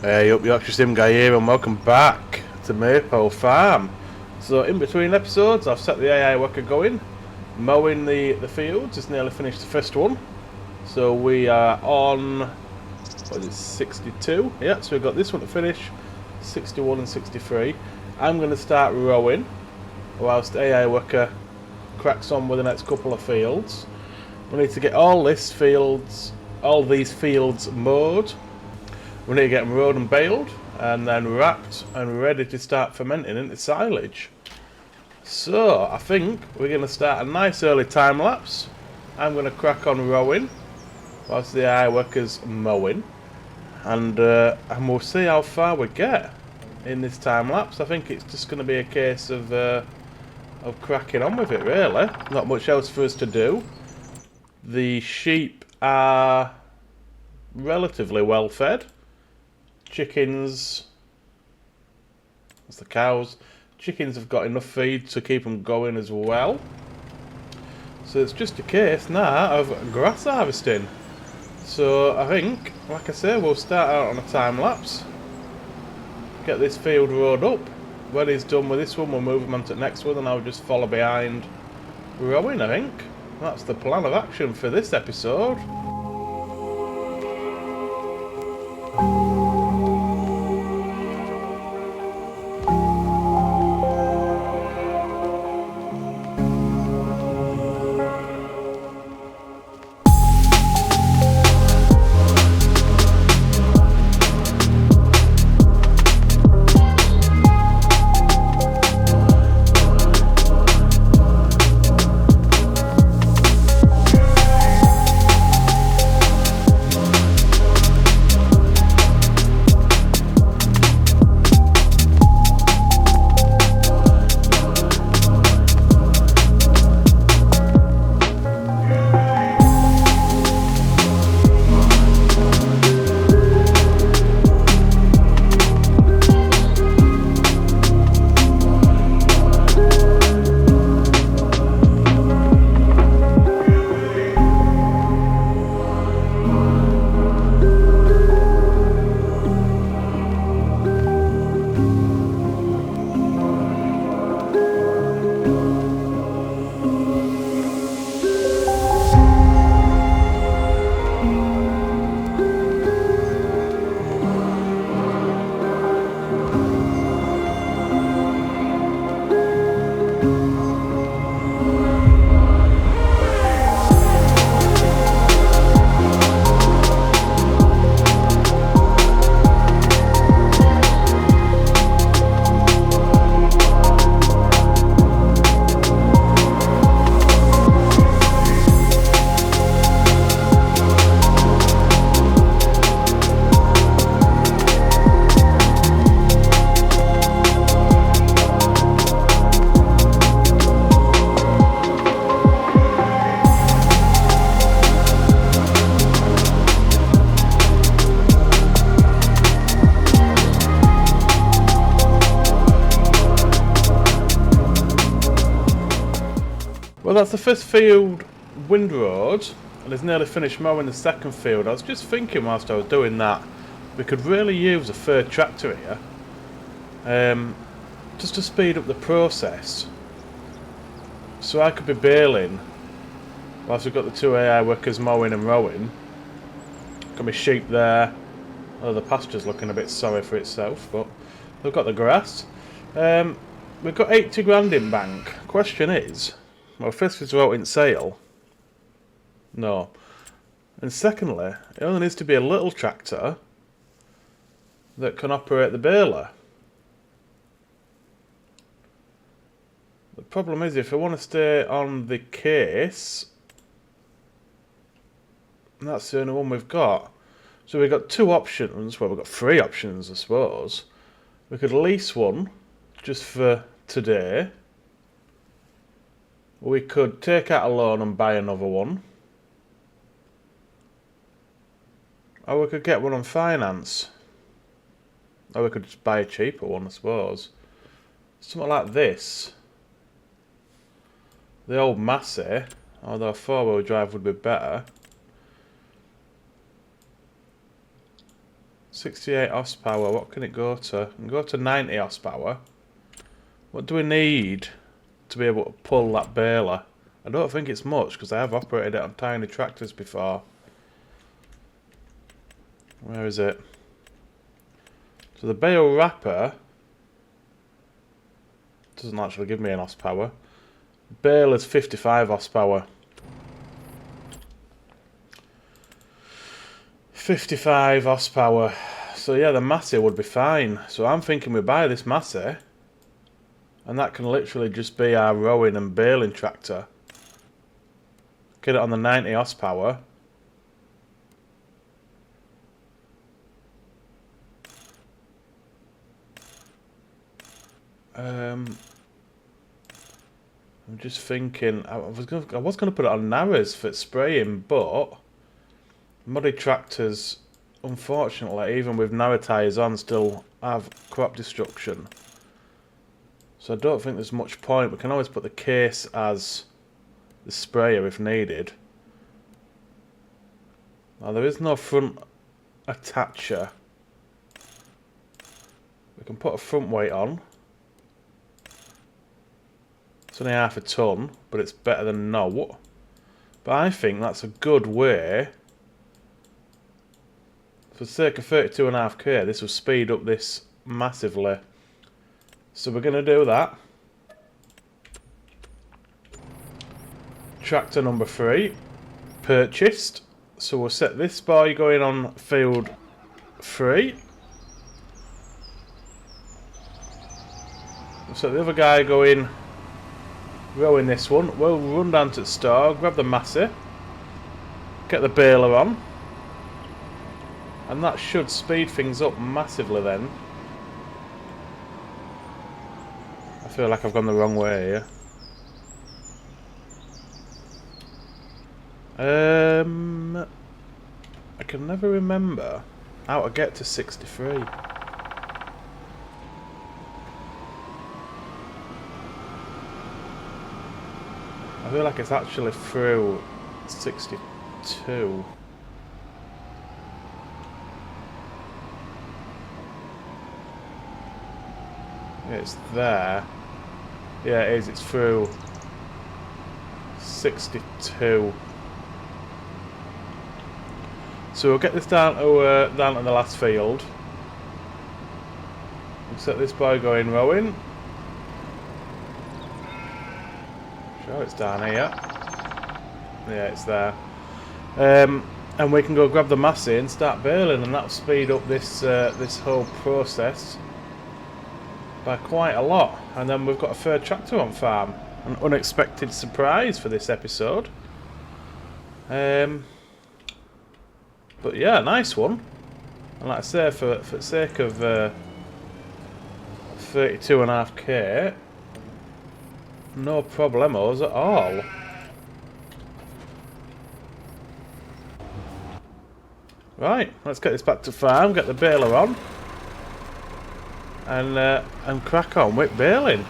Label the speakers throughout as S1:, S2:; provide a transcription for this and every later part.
S1: Hey up Yorkshire Sim Guy here and welcome back to Maypole Farm. So in between episodes I've set the AI worker going, mowing the fields. It's nearly finished the first one. So we are on, what is it, 62? Yeah, so we've got this one to finish, 61 and 63. I'm going to start rowing whilst the AI worker cracks on with the next couple of fields. We need to get all these fields mowed. We need to get them rowed and baled, and then wrapped and ready to start fermenting into silage. So, I think we're going to start a nice early time lapse. I'm going to crack on rowing, whilst the AI worker's mowing. And we'll see how far we get in this time lapse. I think it's just going to be a case of cracking on with it, really. Not much else for us to do. The sheep are relatively well fed. Chickens, that's the cows. Chickens have got enough feed to keep them going as well. So it's just a case now of grass harvesting. So I think, like I say, we'll start out on a time lapse. Get this field rowed up. When he's done with this one, we'll move him on to the next one, and I'll just follow behind rowing, I think. That's the plan of action for this episode. Well, that's the first field windrowed, and it's nearly finished mowing the second field. I was just thinking whilst I was doing that, we could really use a third tractor here, just to speed up the process. So I could be baling whilst we've got the two AI workers mowing and rowing. Got my sheep there. Oh, the pasture's looking a bit sorry for itself, but we've got the grass. We've got 80 grand in bank. Question is, well, first it's out in sale. No. And secondly, it only needs to be a little tractor that can operate the baler. The problem is, if I want to stay on the case, that's the only one we've got. So we've got two options. Well, we've got three options, I suppose. We could lease one just for today. We could take out a loan and buy another one. Or we could get one on finance. Or we could just buy a cheaper one, I suppose. Something like this. The old Massey, although a four-wheel drive would be better. 68 horsepower. What can it go to? It can go to 90 horsepower. What do we need to be able to pull that baler? I don't think it's much because I have operated it on tiny tractors before. Where is it? So the bale wrapper doesn't actually give me an horsepower. Bale is 55 horsepower. 55 horsepower. So yeah, the Massey would be fine. So I'm thinking we buy this Massey, and that can literally just be our rowing and baling tractor. Get it on the 90 horsepower. I'm just thinking. I was gonna put it on narrows for spraying, but muddy tractors, unfortunately, even with narrow tyres on, still have crop destruction. So I don't think there's much point. We can always put the case as the sprayer if needed. Now there is no front attacher. We can put a front weight on. It's only half a ton, but it's better than no. But I think that's a good way. For circa 32.5k, this will speed up this massively. So we're going to do that. Tractor number 3, purchased. So we'll set this boy going on field 3. We'll set the other guy going, rowing this one. We'll run down to the store, grab the Massey, get the baler on. And that should speed things up massively then. I feel like I've gone the wrong way here. I can never remember how to get to 63. I feel like it's actually through 62. Yeah, it's there. Yeah, it is. It's through 62. So we'll get this down to the last field. We'll set this boy going rowing. Sure, it's down here. Yeah, it's there. And we can go grab the Massey and start baling, and that'll speed up this this whole process by quite a lot. And then we've got a third tractor on farm. An unexpected surprise for this episode. But yeah, nice one. And like I say, for the sake of 32.5k, no problemos at all. Right, let's get this back to farm, get the baler on, and crack on with baling.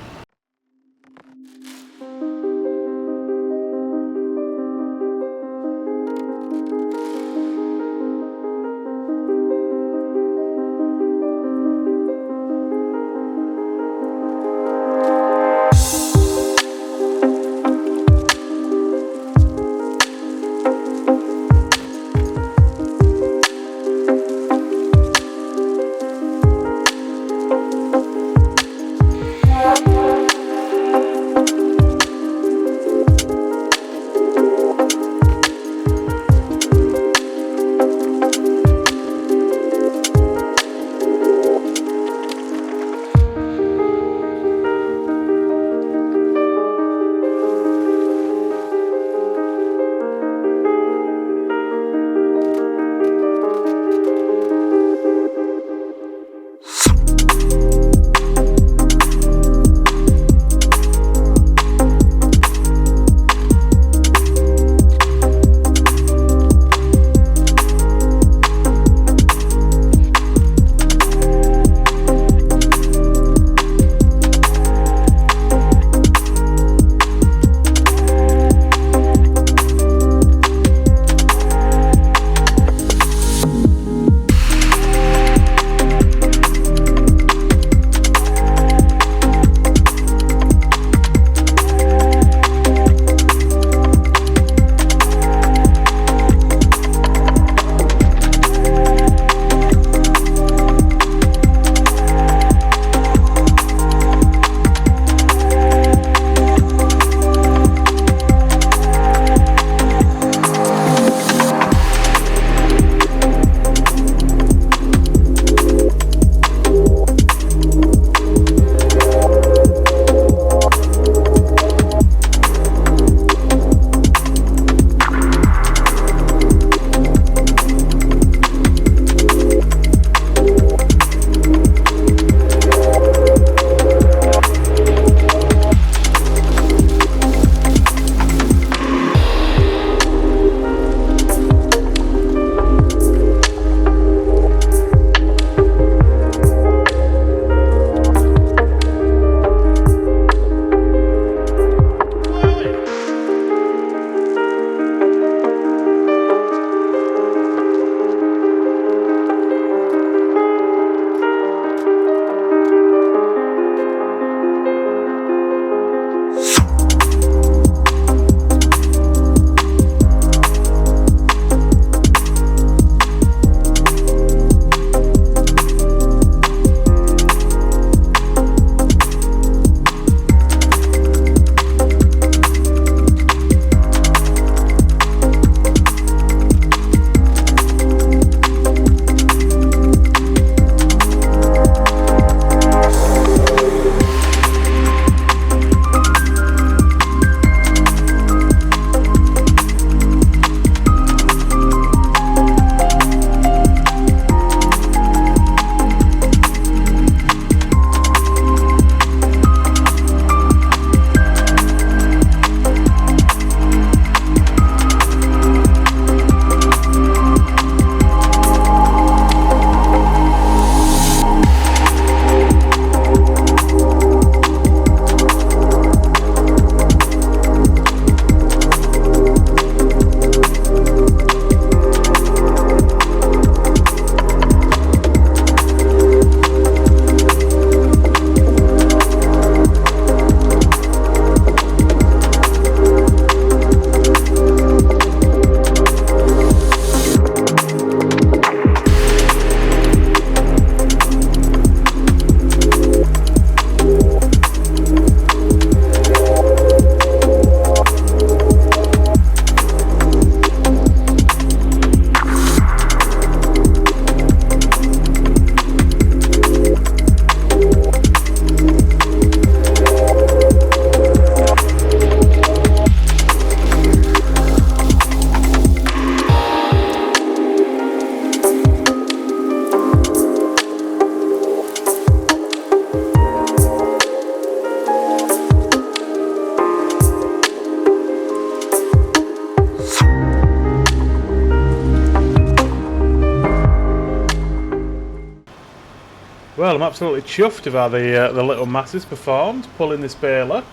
S1: Well, I'm absolutely chuffed with how the little masses performed, pulling this baler.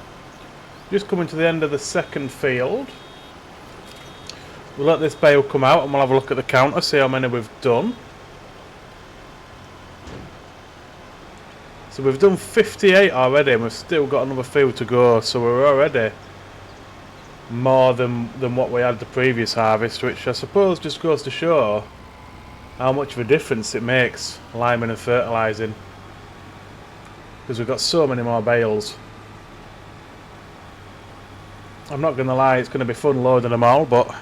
S1: Just coming to the end of the second field. We'll let this bale come out and we'll have a look at the counter, see how many we've done. So we've done 58 already and we've still got another field to go, so we're already more than what we had the previous harvest, which I suppose just goes to show how much of a difference it makes liming and fertilising, because we've got so many more bales. I'm not going to lie, it's going to be fun loading them all, but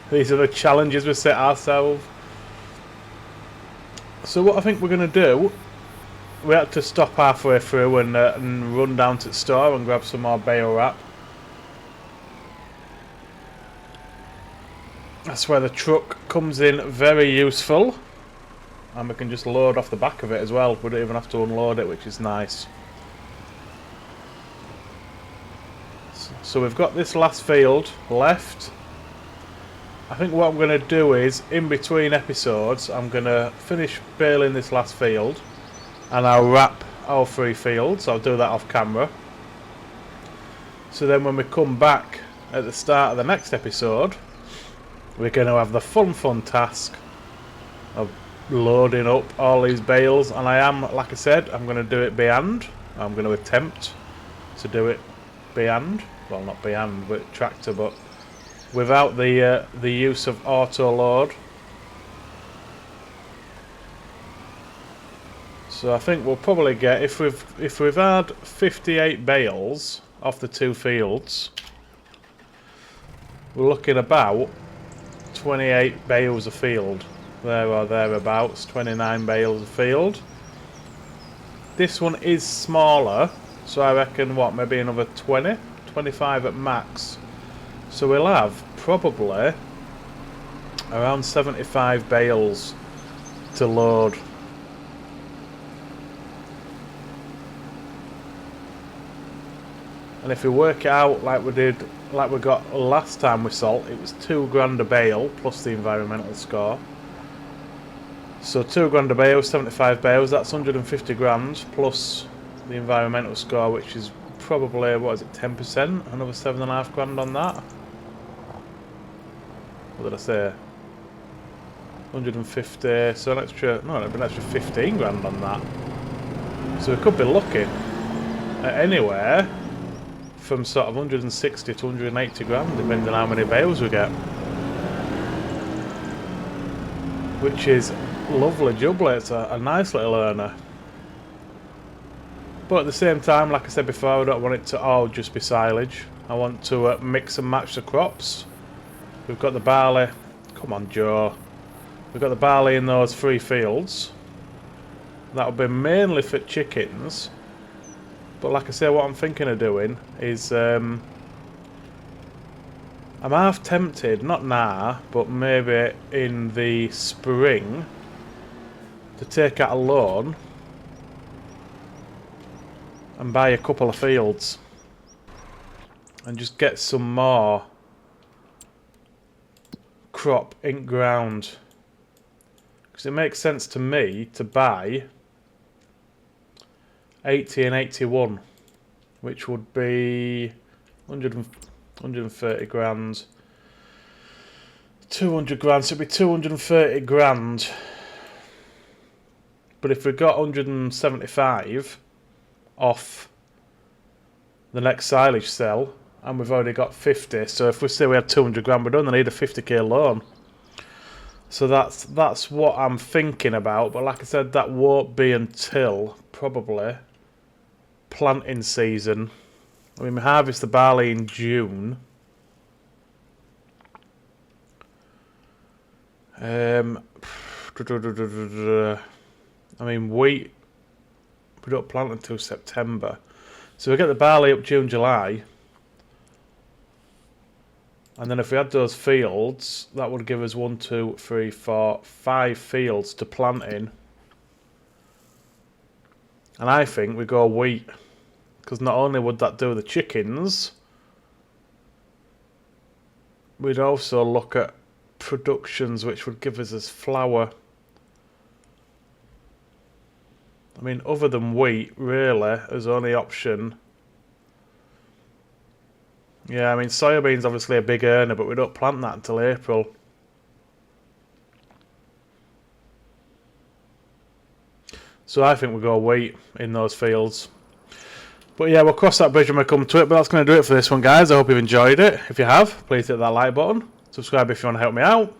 S1: these are the challenges we set ourselves. So what I think we're going to do, we had to stop halfway through and run down to the store and grab some more bale wrap. That's where the truck comes in very useful, and we can just load off the back of it as well. We don't even have to unload it, which is nice. So we've got this last field left. I think what I'm going to do is, in between episodes, I'm going to finish baling this last field and I'll wrap all 3 fields. I'll do that off camera. So then when we come back at the start of the next episode, we're going to have the fun task of loading up all these bales. And I am, like I said, I'm going to do it by hand. I'm going to attempt to do it by hand. Well, not by hand, but tractor, but without the use of auto load. So I think we'll probably get, if we've had 58 bales off the 2 fields, we're looking about 28 bales a field, there or thereabouts, 29 bales a field. This one is smaller, so I reckon what, maybe another 20, 25 at max. So we'll have probably around 75 bales to load. And if we work it out like we did, like we got last time with salt, it was £2 a bale plus the environmental score. So £2 a bale, 75 bales, that's 150 grand plus the environmental score, which is probably, what is it, 10%? Another 7.5 grand on that. What did I say? 150, so an extra, no, an extra 15 grand on that. So we could be looking at anywhere from sort of 160 to 180 grand, depending on how many bales we get. Which is lovely jubbly, it's a nice little earner. But at the same time, like I said before, I don't want it to all just be silage. I want to mix and match the crops. We've got the barley, come on Joe. We've got the barley in those 3 fields. That'll be mainly for chickens. But like I say, what I'm thinking of doing is, I'm half tempted, not now, but maybe in the spring, to take out a loan and buy a couple of fields and just get some more crop in ground, because it makes sense to me to buy 80 and 81, which would be 130 grand, 200 grand, so it'd be 230 grand. But if we got 175 off the next silage sell, and we've already got 50, so if we say we had 200 grand, we don't need a 50k loan. So that's what I'm thinking about, but like I said, that won't be until probably planting season. I mean, we harvest the barley in June. I mean, wheat, we don't plant until September. So we get the barley up June, July. And then if we had those fields, that would give us 1, 2, 3, 4, 5 fields to plant in. And I think we go wheat, because not only would that do the chickens, we'd also look at productions which would give us as flour. I mean, other than wheat, really, as only option. Yeah, I mean, soybean's obviously a big earner, but we don't plant that until April. So I think we'll go wheat in those fields. But yeah, we'll cross that bridge when we come to it. But that's going to do it for this one, guys. I hope you've enjoyed it. If you have, please hit that like button. Subscribe if you want to help me out.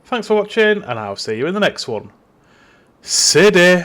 S1: Thanks for watching, and I'll see you in the next one. City!